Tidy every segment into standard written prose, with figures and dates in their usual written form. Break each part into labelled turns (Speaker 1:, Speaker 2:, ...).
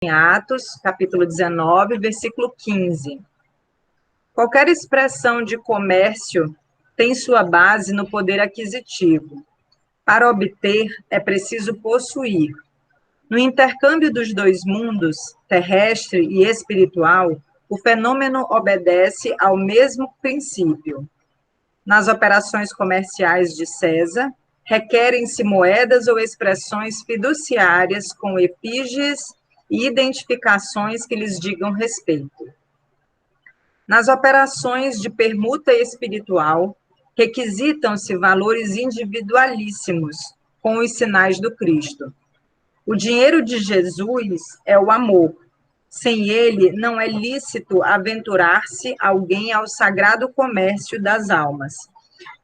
Speaker 1: em Atos, capítulo 19, versículo 15. Qualquer expressão de comércio tem sua base no poder aquisitivo. Para obter, é preciso possuir. No intercâmbio dos dois mundos, terrestre e espiritual, o fenômeno obedece ao mesmo princípio. Nas operações comerciais de César, requerem-se moedas ou expressões fiduciárias com efígies e identificações que lhes digam respeito. Nas operações de permuta espiritual, requisitam-se valores individualíssimos, com os sinais do Cristo. O dinheiro de Jesus é o amor. Sem ele, não é lícito aventurar-se alguém ao sagrado comércio das almas.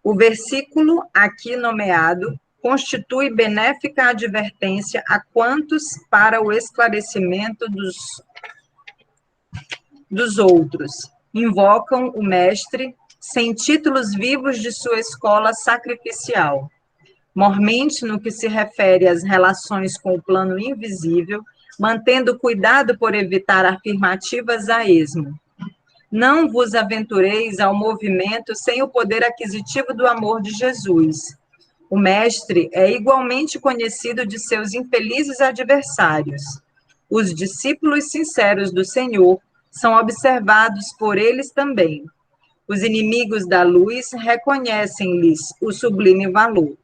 Speaker 1: O versículo aqui nomeado constitui benéfica advertência a quantos, para o esclarecimento dos outros, invocam o Mestre sem títulos vivos de sua escola sacrificial. Mormente no que se refere às relações com o plano invisível, mantendo cuidado por evitar afirmativas a esmo. Não vos aventureis ao movimento sem o poder aquisitivo do amor de Jesus. O Mestre é igualmente conhecido de seus infelizes adversários. Os discípulos sinceros do Senhor são observados por eles também. Os inimigos da luz reconhecem-lhes o sublime valor.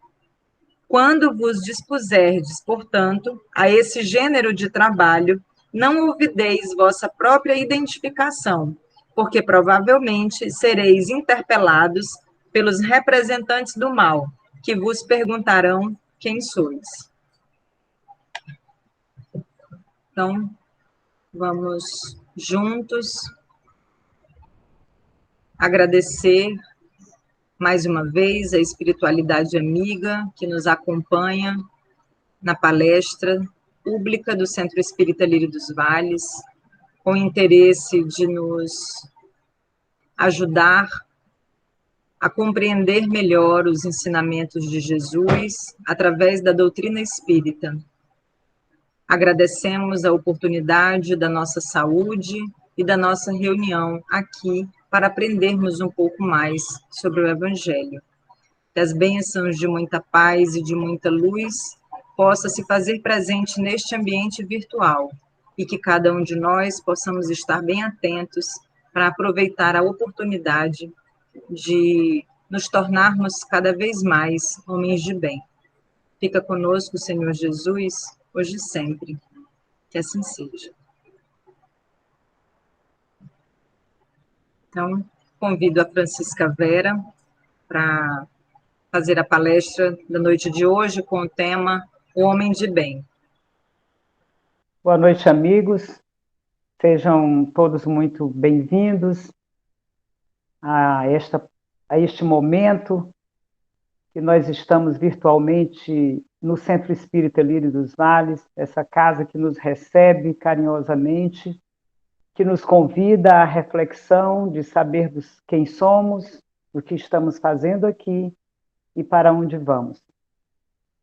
Speaker 1: Quando vos dispuserdes, portanto, a esse gênero de trabalho, não ouvideis vossa própria identificação, porque provavelmente sereis interpelados pelos representantes do mal, que vos perguntarão quem sois. Então, vamos juntos agradecer mais uma vez a espiritualidade amiga que nos acompanha na palestra pública do Centro Espírita Lírio dos Vales, com interesse de nos ajudar a compreender melhor os ensinamentos de Jesus através da doutrina espírita. Agradecemos a oportunidade da nossa saúde e da nossa reunião aqui para aprendermos um pouco mais sobre o Evangelho. Que as bênçãos de muita paz e de muita luz possa se fazer presente neste ambiente virtual e que cada um de nós possamos estar bem atentos para aproveitar a oportunidade de nos tornarmos cada vez mais homens de bem. Fica conosco, Senhor Jesus, hoje e sempre. Que assim seja. Então, convido a Francisca Vera para fazer a palestra da noite de hoje com o tema O Homem de Bem.
Speaker 2: Boa noite, amigos. Sejam todos muito bem-vindos a este momento que nós estamos virtualmente no Centro Espírita Lírio dos Vales, essa casa que nos recebe carinhosamente, que nos convida à reflexão de sabermos quem somos, o que estamos fazendo aqui e para onde vamos.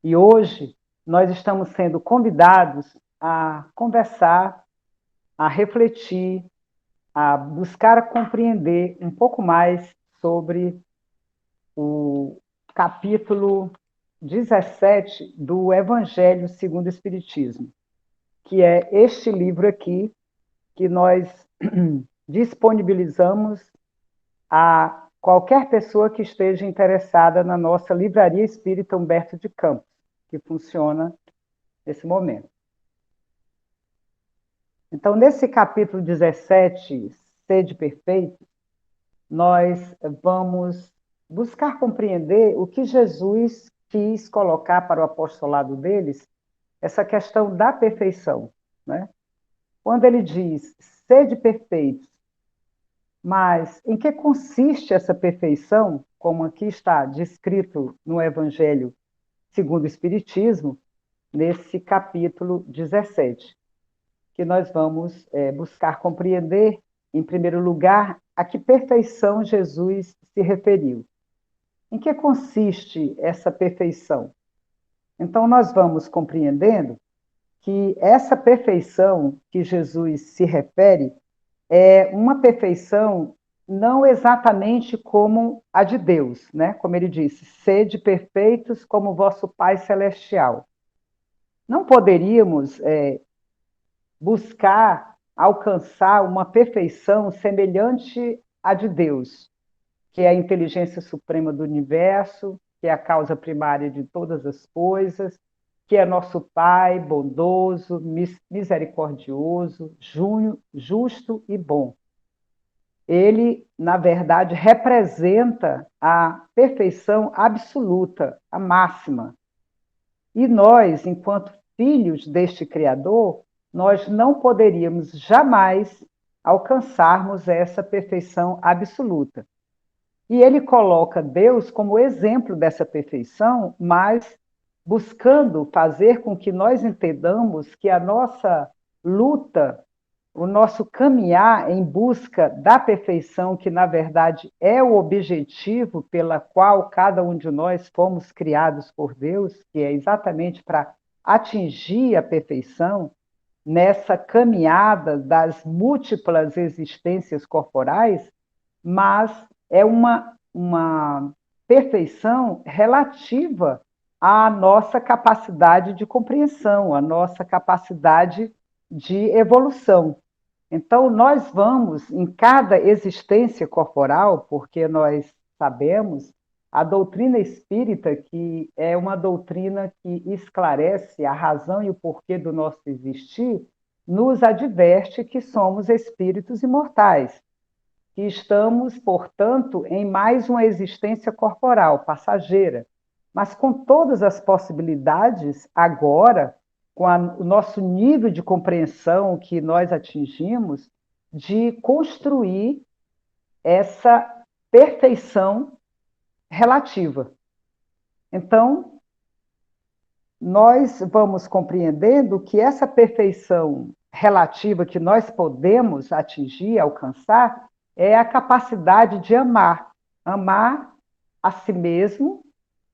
Speaker 2: E hoje nós estamos sendo convidados a conversar, a refletir, a buscar compreender um pouco mais sobre o capítulo 17 do Evangelho segundo o Espiritismo, que é este livro aqui que nós disponibilizamos a qualquer pessoa que esteja interessada na nossa Livraria Espírita Humberto de Campos, que funciona nesse momento. Então, nesse capítulo 17, Sede Perfeito, nós vamos buscar compreender o que Jesus quis colocar para o apostolado deles, essa questão da perfeição, né? Quando ele diz, sede perfeitos, mas em que consiste essa perfeição, como aqui está descrito no Evangelho segundo o Espiritismo, nesse capítulo 17, que nós vamos buscar compreender, em primeiro lugar, a que perfeição Jesus se referiu. Em que consiste essa perfeição? Então, nós vamos compreendendo que essa perfeição que Jesus se refere é uma perfeição não exatamente como a de Deus, né? Como ele disse, sede perfeitos como vosso Pai Celestial. Não poderíamos buscar alcançar uma perfeição semelhante à de Deus, que é a inteligência suprema do universo, que é a causa primária de todas as coisas, que é nosso Pai bondoso, misericordioso, justo e bom. Ele, na verdade, representa a perfeição absoluta, a máxima. E nós, enquanto filhos deste Criador, nós não poderíamos jamais alcançarmos essa perfeição absoluta. E ele coloca Deus como exemplo dessa perfeição, mas buscando fazer com que nós entendamos que a nossa luta, o nosso caminhar em busca da perfeição, que na verdade é o objetivo pela qual cada um de nós fomos criados por Deus, que é exatamente para atingir a perfeição, nessa caminhada das múltiplas existências corporais, mas é uma perfeição relativa à nossa capacidade de compreensão, à nossa capacidade de evolução. Então, nós vamos, em cada existência corporal, porque nós sabemos, a doutrina espírita, que é uma doutrina que esclarece a razão e o porquê do nosso existir, nos adverte que somos espíritos imortais, que estamos, portanto, em mais uma existência corporal, passageira, mas com todas as possibilidades, agora, com o nosso nível de compreensão que nós atingimos, de construir essa perfeição relativa. Então, nós vamos compreendendo que essa perfeição relativa que nós podemos atingir, alcançar, é a capacidade de amar. Amar a si mesmo,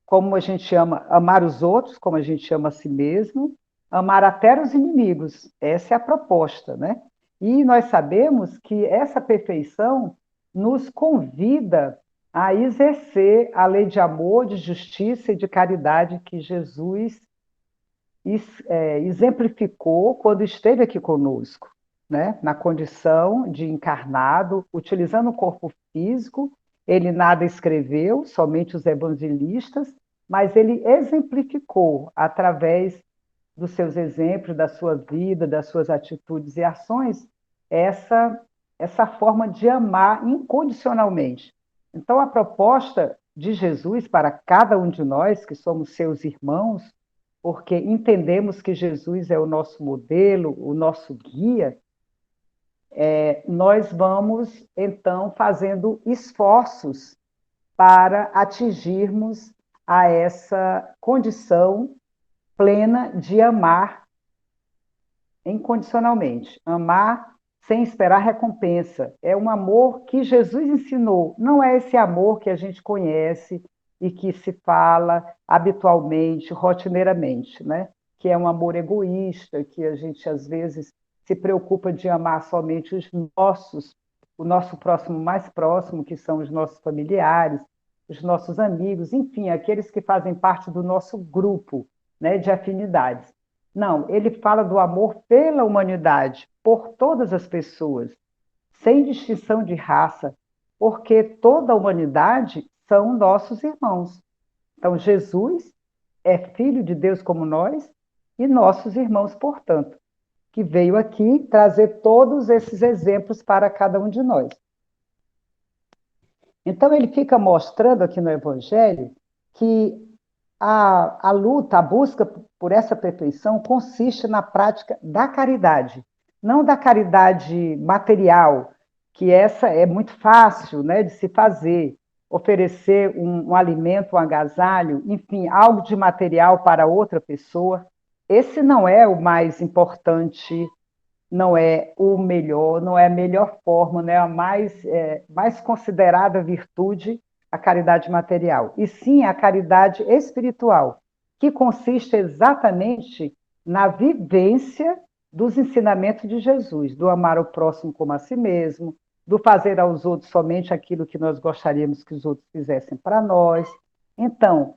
Speaker 2: como a gente ama, amar os outros, como a gente ama a si mesmo, amar até os inimigos. Essa é a proposta, né? E nós sabemos que essa perfeição nos convida a exercer a lei de amor, de justiça e de caridade que Jesus exemplificou quando esteve aqui conosco, né? Na condição de encarnado, utilizando o corpo físico, ele nada escreveu, somente os evangelistas, mas ele exemplificou através dos seus exemplos, da sua vida, das suas atitudes e ações, essa forma de amar incondicionalmente. Então, a proposta de Jesus para cada um de nós, que somos seus irmãos, porque entendemos que Jesus é o nosso modelo, o nosso guia, nós vamos, então, fazendo esforços para atingirmos a essa condição plena de amar incondicionalmente, amar sem esperar recompensa. É um amor que Jesus ensinou, não é esse amor que a gente conhece e que se fala habitualmente, rotineiramente, né? Que é um amor egoísta, que a gente às vezes se preocupa de amar somente o nosso próximo mais próximo, que são os nossos familiares, os nossos amigos, enfim, aqueles que fazem parte do nosso grupo, né, de afinidades. Não, ele fala do amor pela humanidade, por todas as pessoas, sem distinção de raça, porque toda a humanidade são nossos irmãos. Então, Jesus é filho de Deus como nós e nossos irmãos, portanto, que veio aqui trazer todos esses exemplos para cada um de nós. Então, ele fica mostrando aqui no Evangelho que a luta, a busca por essa perfeição consiste na prática da caridade, não da caridade material, que essa é muito fácil, né, de se fazer, oferecer um alimento, um agasalho, enfim, algo de material para outra pessoa. Esse não é o mais importante, não é o melhor, não é a melhor forma, não é a mais considerada virtude, a caridade material, e sim a caridade espiritual, que consiste exatamente na vivência dos ensinamentos de Jesus, do amar o próximo como a si mesmo, do fazer aos outros somente aquilo que nós gostaríamos que os outros fizessem para nós. Então,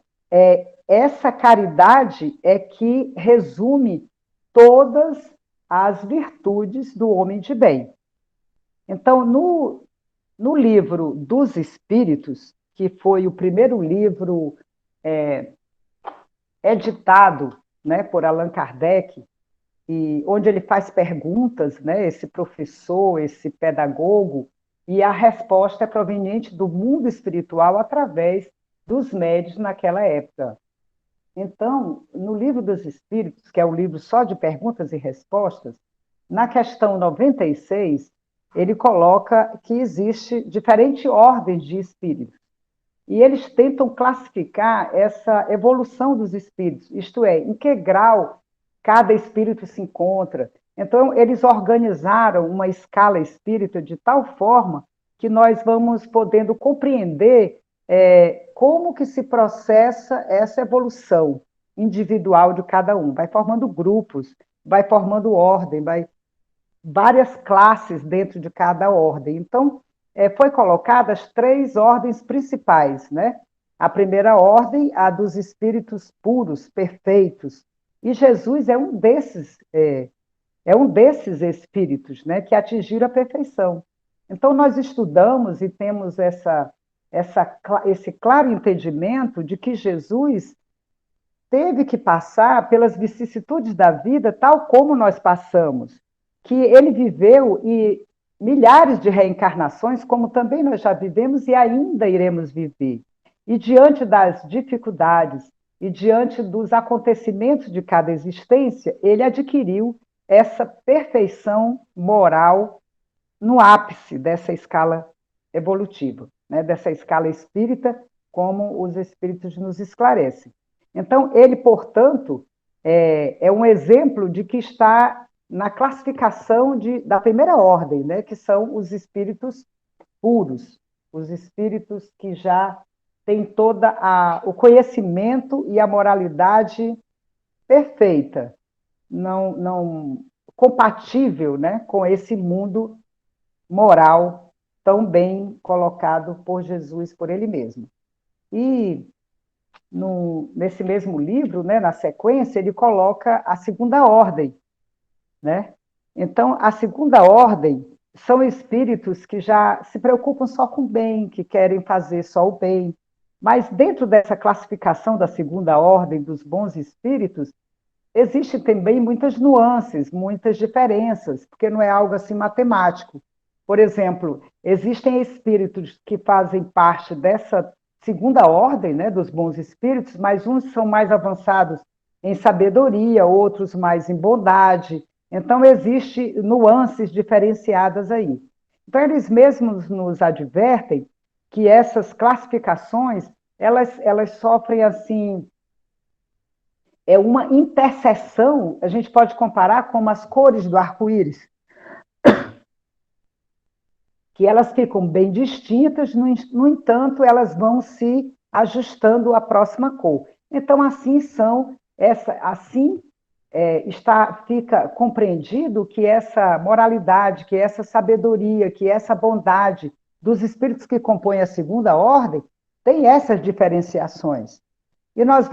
Speaker 2: essa caridade é que resume todas as virtudes do homem de bem. Então, no livro dos Espíritos, que foi o primeiro livro editado, né, por Allan Kardec, e onde ele faz perguntas, né, esse professor, esse pedagogo, e a resposta é proveniente do mundo espiritual através dos médiuns naquela época. Então, no Livro dos Espíritos, que é um livro só de perguntas e respostas, na questão 96, ele coloca que existe diferentes ordens de espíritos. E eles tentam classificar essa evolução dos espíritos, isto é, em que grau cada espírito se encontra. Então, eles organizaram uma escala espírita de tal forma que nós vamos podendo compreender como que se processa essa evolução individual de cada um. Vai formando grupos, vai formando ordem, vai várias classes dentro de cada ordem. Então, foi colocadas 3 ordens principais, né? A primeira ordem, a dos espíritos puros, perfeitos. E Jesus é um desses espíritos, né, que atingiram a perfeição. Então, nós estudamos e temos esse claro entendimento de que Jesus teve que passar pelas vicissitudes da vida, tal como nós passamos, que ele viveu e milhares de reencarnações, como também nós já vivemos e ainda iremos viver. E diante das dificuldades e diante dos acontecimentos de cada existência, ele adquiriu essa perfeição moral no ápice dessa escala evolutiva, né, dessa escala espírita, como os espíritos nos esclarecem. Então, ele, portanto, é um exemplo de que está na classificação da primeira ordem, né, que são os espíritos puros, os espíritos que já têm todo o conhecimento e a moralidade perfeita, não compatível, né, com esse mundo moral tão bem colocado por Jesus, por ele mesmo. E nesse mesmo livro, né, na sequência, ele coloca a segunda ordem, né? Então, a segunda ordem são espíritos que já se preocupam só com o bem, que querem fazer só o bem. Mas dentro dessa classificação da segunda ordem dos bons espíritos, existem também muitas nuances, muitas diferenças, porque não é algo assim matemático. Por exemplo, existem espíritos que fazem parte dessa segunda ordem, né, dos bons espíritos, mas uns são mais avançados em sabedoria, outros mais em bondade. Então, existem nuances diferenciadas aí. Então, eles mesmos nos advertem que essas classificações, elas sofrem, assim, uma interseção, a gente pode comparar com as cores do arco-íris, que elas ficam bem distintas, no entanto, elas vão se ajustando à próxima cor. Então, assim fica compreendido que essa moralidade, que essa sabedoria, que essa bondade dos espíritos que compõem a segunda ordem tem essas diferenciações. E nós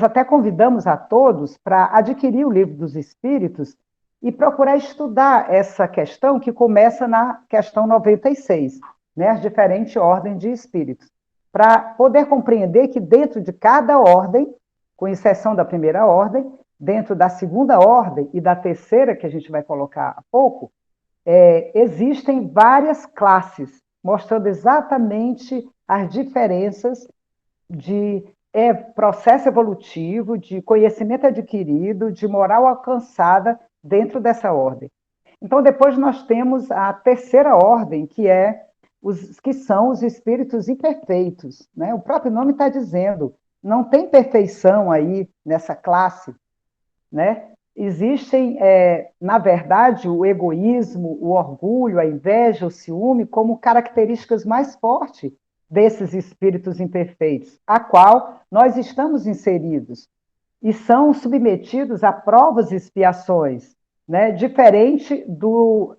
Speaker 2: até convidamos a todos para adquirir o Livro dos Espíritos e procurar estudar essa questão que começa na questão 96, né, as diferentes ordens de espíritos, para poder compreender que dentro de cada ordem, com exceção da primeira ordem, dentro da segunda ordem e da terceira, que a gente vai colocar há pouco, existem várias classes, mostrando exatamente as diferenças de processo evolutivo, de conhecimento adquirido, de moral alcançada dentro dessa ordem. Então, depois nós temos a terceira ordem, que são os espíritos imperfeitos, né? O próprio nome está dizendo, não tem perfeição aí nessa classe, né? Existem, na verdade, o egoísmo, o orgulho, a inveja, o ciúme, como características mais fortes desses espíritos imperfeitos, a qual nós estamos inseridos. e são submetidos a provas e expiações, né? Diferente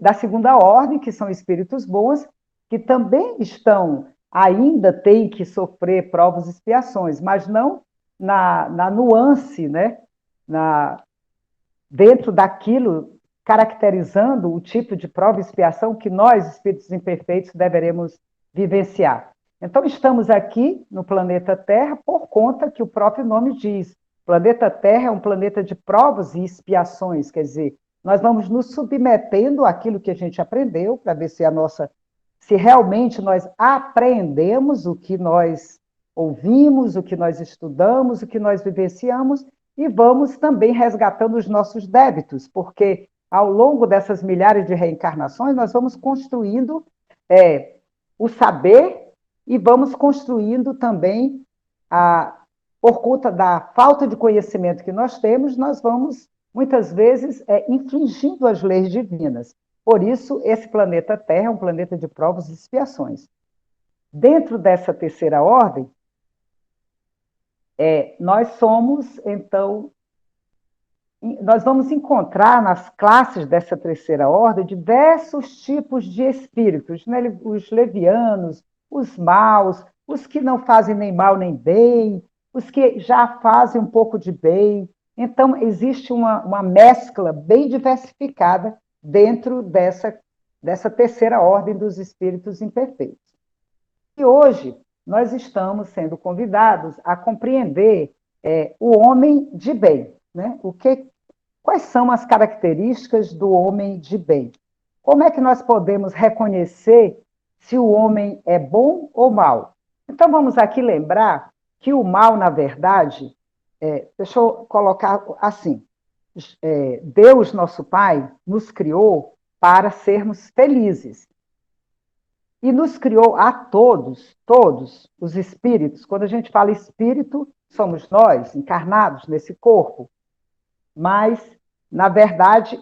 Speaker 2: da segunda ordem, que são espíritos bons, que também ainda têm que sofrer provas e expiações, mas não na nuance, né? Dentro daquilo, caracterizando o tipo de prova e expiação que nós, espíritos imperfeitos, deveremos vivenciar. Então, estamos aqui no planeta Terra por conta que o próprio nome diz. O planeta Terra é um planeta de provas e expiações, quer dizer, nós vamos nos submetendo àquilo que a gente aprendeu, para ver se realmente nós aprendemos o que nós ouvimos, o que nós estudamos, o que nós vivenciamos, e vamos também resgatando os nossos débitos, porque ao longo dessas milhares de reencarnações, nós vamos construindo o saber e vamos construindo também, por conta da falta de conhecimento que nós temos, nós vamos, muitas vezes, infringindo as leis divinas. Por isso, esse planeta Terra é um planeta de provas e expiações. Dentro dessa terceira ordem, nós somos, então, nós vamos encontrar nas classes dessa terceira ordem diversos tipos de espíritos, né? Os levianos, os maus, os que não fazem nem mal nem bem, os que já fazem um pouco de bem. Então, existe uma mescla bem diversificada dentro dessa terceira ordem dos espíritos imperfeitos. E hoje nós estamos sendo convidados a compreender o homem de bem, né? Quais são as características do homem de bem? Como é que nós podemos reconhecer se o homem é bom ou mal? Então, vamos aqui lembrar que o mal, na verdade, deixa eu colocar assim, Deus, nosso Pai, nos criou para sermos felizes. E nos criou a todos os espíritos. Quando a gente fala espírito, somos nós, encarnados nesse corpo. Mas, na verdade,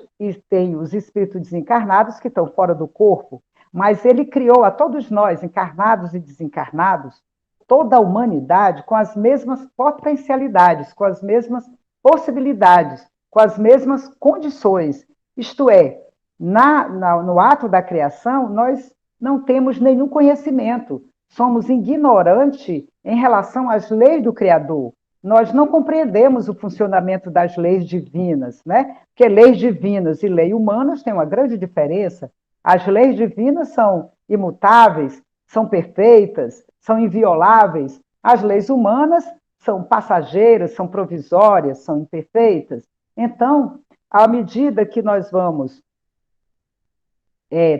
Speaker 2: tem os espíritos desencarnados que estão fora do corpo, mas ele criou a todos nós, encarnados e desencarnados, toda a humanidade com as mesmas potencialidades, com as mesmas possibilidades, com as mesmas condições. Isto é, no ato da criação, nós não temos nenhum conhecimento, somos ignorantes em relação às leis do Criador. Nós não compreendemos o funcionamento das leis divinas, né? Porque leis divinas e leis humanas têm uma grande diferença. As leis divinas são imutáveis, são perfeitas, são invioláveis. As leis humanas são passageiras, são provisórias, são imperfeitas. Então, à medida que nós vamos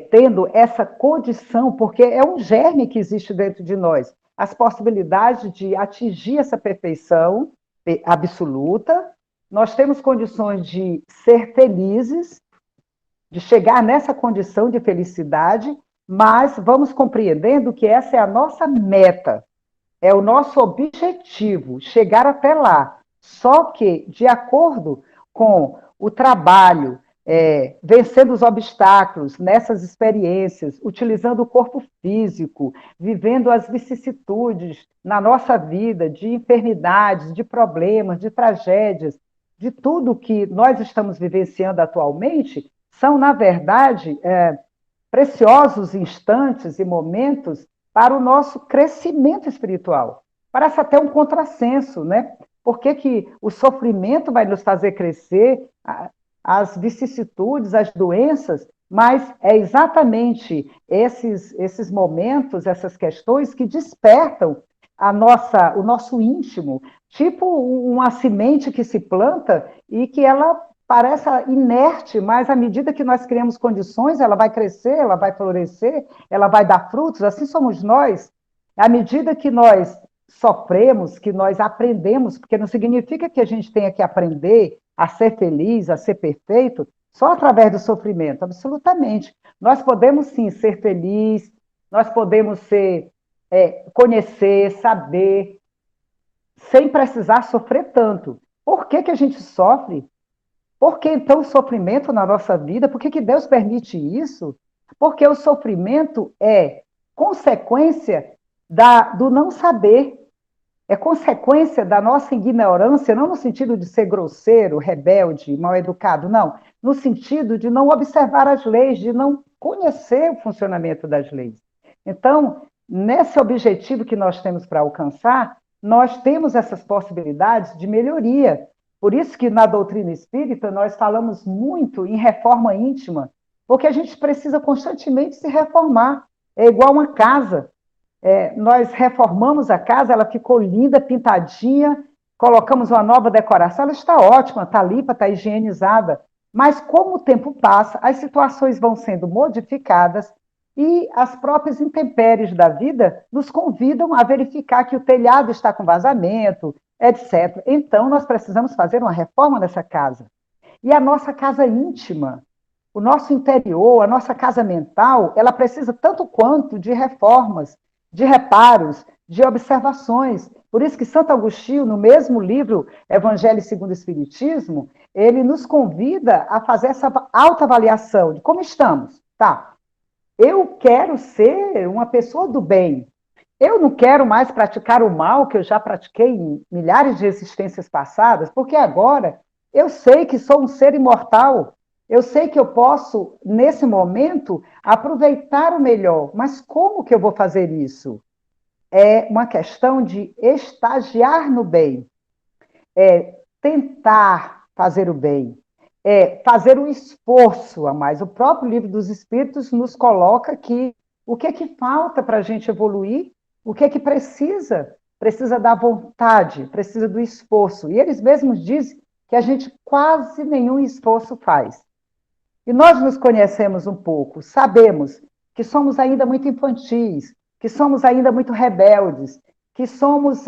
Speaker 2: tendo essa condição, porque é um germe que existe dentro de nós, as possibilidades de atingir essa perfeição absoluta, nós temos condições de ser felizes, de chegar nessa condição de felicidade, mas vamos compreendendo que essa é a nossa meta, é o nosso objetivo, chegar até lá. Só que, de acordo com o trabalho, vencendo os obstáculos nessas experiências, utilizando o corpo físico, vivendo as vicissitudes na nossa vida, de enfermidades, de problemas, de tragédias, de tudo que nós estamos vivenciando atualmente, são, na verdade, preciosos instantes e momentos para o nosso crescimento espiritual. Parece até um contrassenso, né? Por que o sofrimento vai nos fazer crescer, as vicissitudes, as doenças, mas é exatamente esses momentos, essas questões que despertam o nosso íntimo, tipo uma semente que se planta e que ela parece inerte, mas à medida que nós criamos condições, ela vai crescer, ela vai florescer, ela vai dar frutos, assim somos nós. À medida que nós sofremos, que nós aprendemos, porque não significa que a gente tenha que aprender a ser feliz, a ser perfeito, só através do sofrimento, absolutamente. Nós podemos, sim, ser felizes, nós podemos conhecer, saber, sem precisar sofrer tanto. Por que a gente sofre? Por que, então, o sofrimento na nossa vida? Por que Deus permite isso? Porque o sofrimento é consequência do não saber. é consequência da nossa ignorância, não no sentido de ser grosseiro, rebelde, mal educado, não, no sentido de não observar as leis, de não conhecer o funcionamento das leis. Então, nesse objetivo que nós temos para alcançar, nós temos essas possibilidades de melhoria. Por isso que na doutrina espírita nós falamos muito em reforma íntima, porque a gente precisa constantemente se reformar. É igual uma casa. Nós reformamos a casa, ela ficou linda, pintadinha, colocamos uma nova decoração, ela está ótima, está limpa, está higienizada. Mas como o tempo passa, as situações vão sendo modificadas e as próprias intempéries da vida nos convidam a verificar que o telhado está com vazamento, etc. Então, nós precisamos fazer uma reforma nessa casa. E a nossa casa íntima, o nosso interior, a nossa casa mental, ela precisa tanto quanto de reformas, de reparos, de observações. Por isso que Santo Agostinho, no mesmo livro Evangelho segundo o Espiritismo, ele nos convida a fazer essa autoavaliação de como estamos. Tá, eu quero ser uma pessoa do bem. Eu não quero mais praticar o mal que eu já pratiquei em milhares de existências passadas, porque agora eu sei que sou um ser imortal. Eu sei que eu posso, nesse momento, aproveitar o melhor. Mas como que eu vou fazer isso? É uma questão de estagiar no bem. Tentar fazer o bem. Fazer um esforço a mais. O próprio Livro dos Espíritos nos coloca que o que é que falta para a gente evoluir, o que é que precisa? Precisa da vontade, precisa do esforço. E eles mesmos dizem que a gente quase nenhum esforço faz. E nós nos conhecemos um pouco, sabemos que somos ainda muito infantis, que somos ainda muito rebeldes, que somos,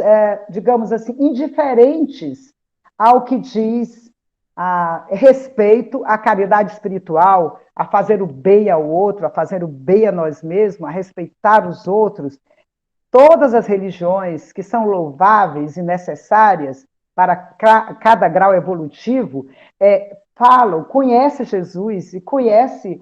Speaker 2: digamos assim, indiferentes ao que diz a respeito à caridade espiritual, a fazer o bem ao outro, a fazer o bem a nós mesmos, a respeitar os outros. Todas as religiões que são louváveis e necessárias para cada grau evolutivo, falam, conhece Jesus e conhece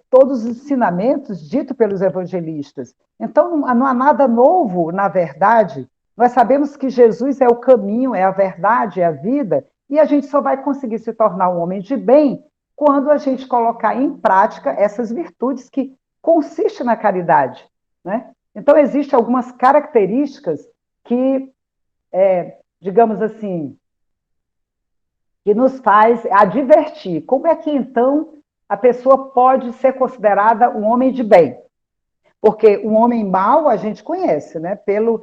Speaker 2: todos os ensinamentos ditos pelos evangelistas. Então, não há nada novo, na verdade. Nós sabemos que Jesus é o caminho, é a verdade, é a vida, e a gente só vai conseguir se tornar um homem de bem quando a gente colocar em prática essas virtudes que consistem na caridade, né? Então, existem algumas características que, digamos assim, que nos faz advertir. Como é que, então, a pessoa pode ser considerada um homem de bem? Porque um homem mau a gente conhece, né? Pela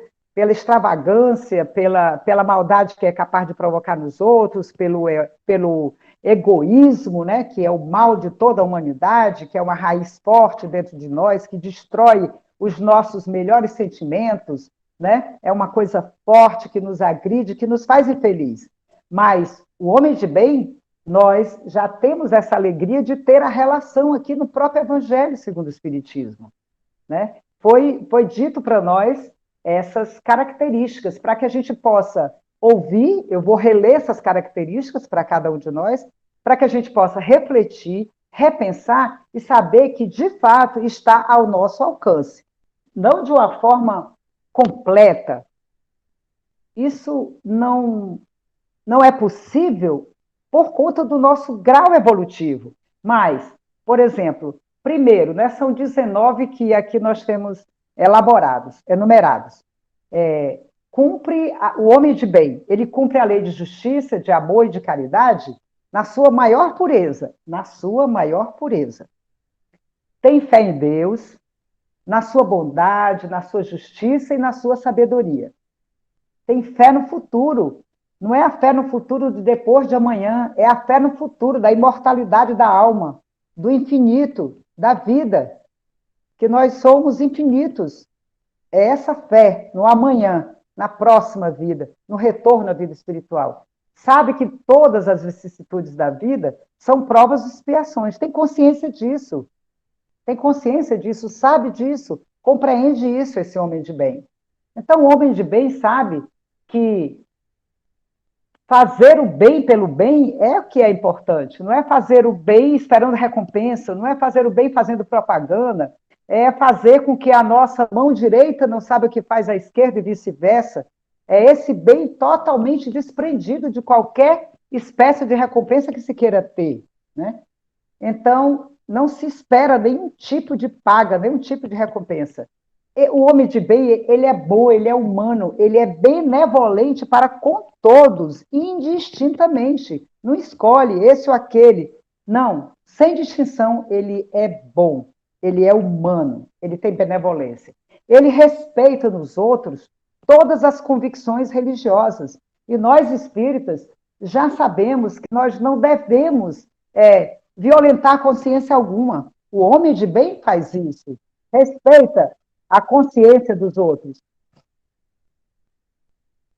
Speaker 2: extravagância, pela maldade que é capaz de provocar nos outros, pelo egoísmo, né? Que é o mal de toda a humanidade, que é uma raiz forte dentro de nós, que destrói os nossos melhores sentimentos, né? É uma coisa forte que nos agride, que nos faz infeliz. Mas o homem de bem, nós já temos essa alegria de ter a relação aqui no próprio Evangelho segundo o Espiritismo, né? Foi dito para nós essas características, para que a gente possa ouvir, eu vou reler essas características para cada um de nós, para que a gente possa refletir, repensar e saber que, de fato, está ao nosso alcance. Não de uma forma completa. Isso não é possível por conta do nosso grau evolutivo. Mas, por exemplo, primeiro, né, são 19 que aqui nós temos elaborados, enumerados. Cumpre o homem de bem, ele cumpre a lei de justiça, de amor e de caridade na sua maior pureza, Tem fé em Deus, na sua bondade, na sua justiça e na sua sabedoria. Tem fé no futuro. Não é a fé no futuro de depois de amanhã, é a fé no futuro da imortalidade da alma, do infinito, da vida, que nós somos infinitos. É essa fé no amanhã, na próxima vida, no retorno à vida espiritual. Sabe que todas as vicissitudes da vida são provas de expiações. Tem consciência disso, sabe disso, compreende isso esse homem de bem. Então, o homem de bem sabe que fazer o bem pelo bem é o que é importante, não é fazer o bem esperando recompensa, não é fazer o bem fazendo propaganda, é fazer com que a nossa mão direita não saiba o que faz a esquerda e vice-versa, É esse bem totalmente desprendido de qualquer espécie de recompensa que se queira ter, né? Então, não se espera nenhum tipo de paga, nenhum tipo de recompensa. O homem de bem, ele é bom, ele é humano, ele é benevolente para com todos, indistintamente. Não escolhe esse ou aquele. Não, sem distinção, ele é bom, ele é humano, ele tem benevolência. Ele respeita nos outros todas as convicções religiosas. E nós espíritas já sabemos que nós não devemos violentar consciência alguma. O homem de bem faz isso, respeita a consciência dos outros.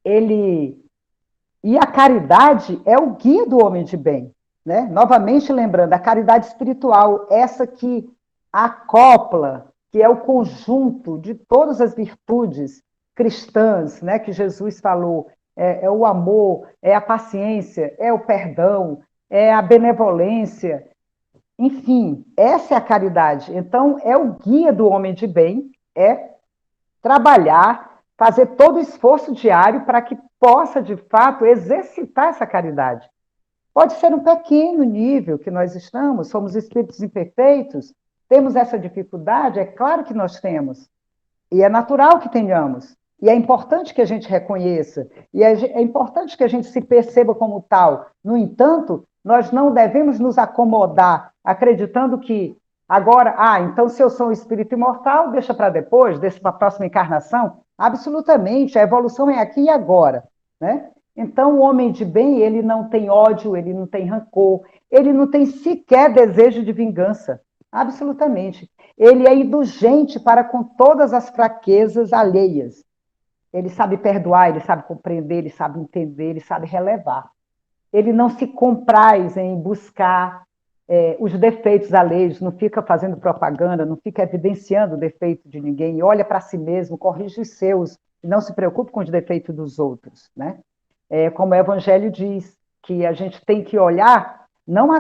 Speaker 2: E a caridade é o guia do homem de bem, né? Novamente lembrando, a caridade espiritual, essa que acopla, que é o conjunto de todas as virtudes cristãs, né, que Jesus falou, é o amor, é a paciência, é o perdão, é a benevolência, enfim, essa é a caridade. Então, é o guia do homem de bem, é trabalhar, fazer todo o esforço diário para que possa, de fato, exercitar essa caridade. Pode ser um pequeno nível que nós estamos, somos espíritos imperfeitos, temos essa dificuldade, é claro que nós temos, e é natural que tenhamos, e é importante que a gente reconheça, e é importante que a gente se perceba como tal. No entanto, nós não devemos nos acomodar acreditando que agora, então se eu sou um espírito imortal, deixa para depois, deixa para a próxima encarnação. Absolutamente, a evolução é aqui e agora, né? Então, o homem de bem, ele não tem ódio, ele não tem rancor, ele não tem sequer desejo de vingança, absolutamente. Ele é indulgente para com todas as fraquezas alheias. Ele sabe perdoar, ele sabe compreender, ele sabe entender, ele sabe relevar. Ele não se compraz em buscar os defeitos alheios, não fica fazendo propaganda, não fica evidenciando o defeito de ninguém, olha para si mesmo, corrige os seus, e não se preocupe com os defeitos dos outros, né? Como o Evangelho diz, que a gente tem que olhar, não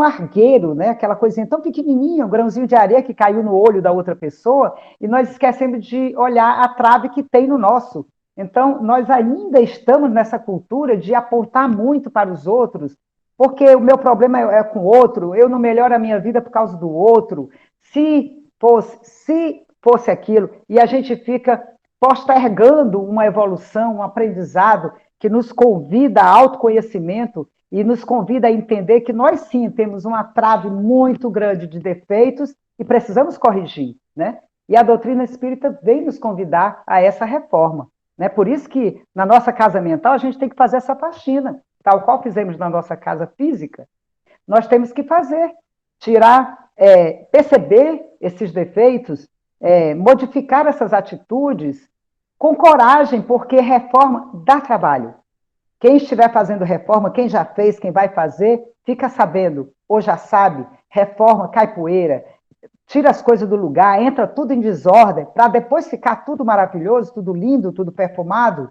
Speaker 2: argueiro, né? Aquela coisinha tão pequenininha, um grãozinho de areia que caiu no olho da outra pessoa, e nós esquecemos de olhar a trave que tem no nosso. Então, nós ainda estamos nessa cultura de apontar muito para os outros, porque o meu problema é com o outro, eu não melhoro a minha vida por causa do outro, se fosse aquilo, e a gente fica postergando uma evolução, um aprendizado que nos convida a autoconhecimento e nos convida a entender que nós sim temos uma trave muito grande de defeitos e precisamos corrigir, né? E a doutrina espírita vem nos convidar a essa reforma, né? Por isso que na nossa casa mental a gente tem que fazer essa faxina, tal qual fizemos na nossa casa física, nós temos que fazer, tirar, perceber esses defeitos, modificar essas atitudes com coragem, porque reforma dá trabalho. Quem estiver fazendo reforma, quem já fez, quem vai fazer, fica sabendo, ou já sabe, reforma, cai poeira, tira as coisas do lugar, entra tudo em desordem, para depois ficar tudo maravilhoso, tudo lindo, tudo perfumado.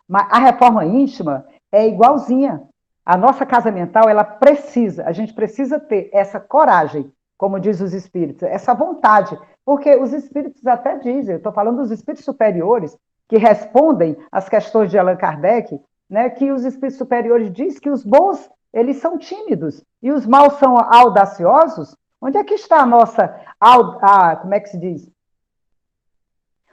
Speaker 2: Mas a reforma íntima é igualzinha. A nossa casa mental, a gente precisa ter essa coragem, como diz os espíritos, essa vontade, porque os espíritos até dizem, eu estou falando dos espíritos superiores, que respondem às questões de Allan Kardec, né, que os espíritos superiores dizem que os bons, eles são tímidos, e os maus são audaciosos. Onde é que está a nossa, como é que se diz?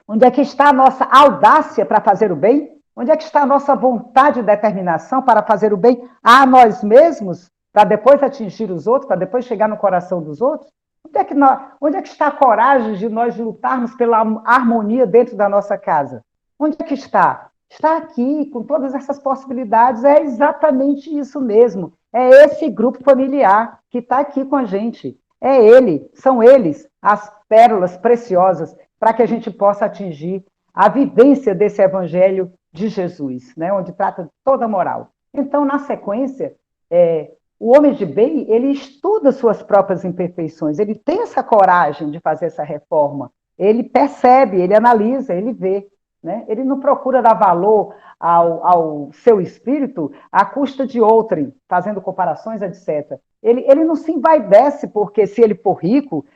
Speaker 2: Onde é que está a nossa audácia para fazer o bem? Onde é que está a nossa vontade e determinação para fazer o bem a nós mesmos, para depois atingir os outros, para depois chegar no coração dos outros? Onde é que está a coragem de nós lutarmos pela harmonia dentro da nossa casa? Onde é que está? Está aqui, com todas essas possibilidades, é exatamente isso mesmo. É esse grupo familiar que está aqui com a gente. São eles as pérolas preciosas para que a gente possa atingir a vivência desse evangelho de Jesus, né, onde trata de toda a moral. Então, na sequência, o homem de bem, ele estuda suas próprias imperfeições, ele tem essa coragem de fazer essa reforma, ele percebe, ele analisa, ele vê, né? Ele não procura dar valor ao seu espírito à custa de outrem, fazendo comparações, etc. Ele não se envaidece, porque se ele for rico,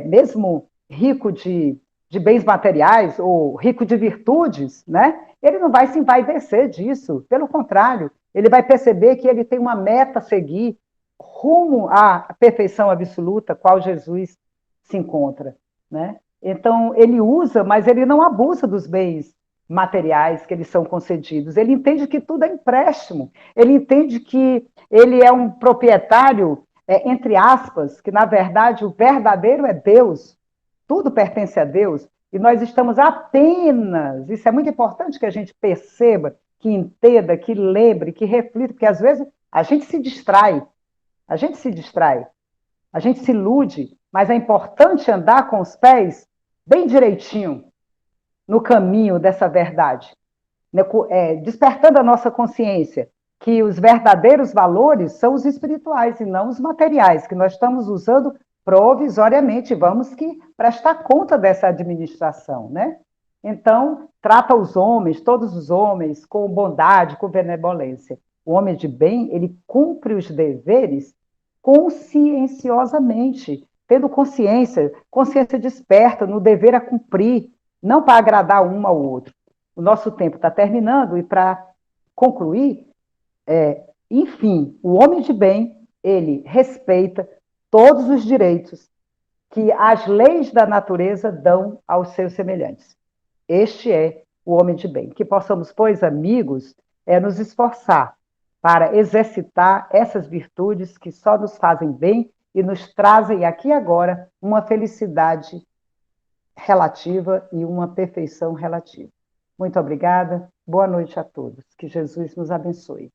Speaker 2: mesmo rico de de bens materiais ou rico de virtudes, né? Ele não vai se envaidecer disso. Pelo contrário, ele vai perceber que ele tem uma meta a seguir rumo à perfeição absoluta, qual Jesus se encontra, né? Então, ele usa, mas ele não abusa dos bens materiais que eles são concedidos. Ele entende que tudo é empréstimo. Ele entende que ele é um proprietário, entre aspas, que na verdade o verdadeiro é Deus. Tudo pertence a Deus. E nós estamos apenas, isso é muito importante que a gente perceba, que entenda, que lembre, que reflita, porque às vezes a gente se distrai, a gente se distrai, a gente se ilude, mas é importante andar com os pés bem direitinho no caminho dessa verdade, né? Despertando a nossa consciência que os verdadeiros valores são os espirituais e não os materiais, que nós estamos usando provisoriamente, vamos que prestar conta dessa administração, né? Então, trata os homens, todos os homens, com bondade, com benevolência. O homem de bem, ele cumpre os deveres conscienciosamente, tendo consciência, consciência desperta no dever a cumprir, não para agradar um ao outro. O nosso tempo está terminando e para concluir, enfim, o homem de bem, ele respeita todos os direitos que as leis da natureza dão aos seus semelhantes. Este é o homem de bem. Que possamos, pois, amigos, nos esforçar para exercitar essas virtudes que só nos fazem bem e nos trazem aqui e agora uma felicidade relativa e uma perfeição relativa. Muito obrigada, boa noite a todos. Que Jesus nos abençoe.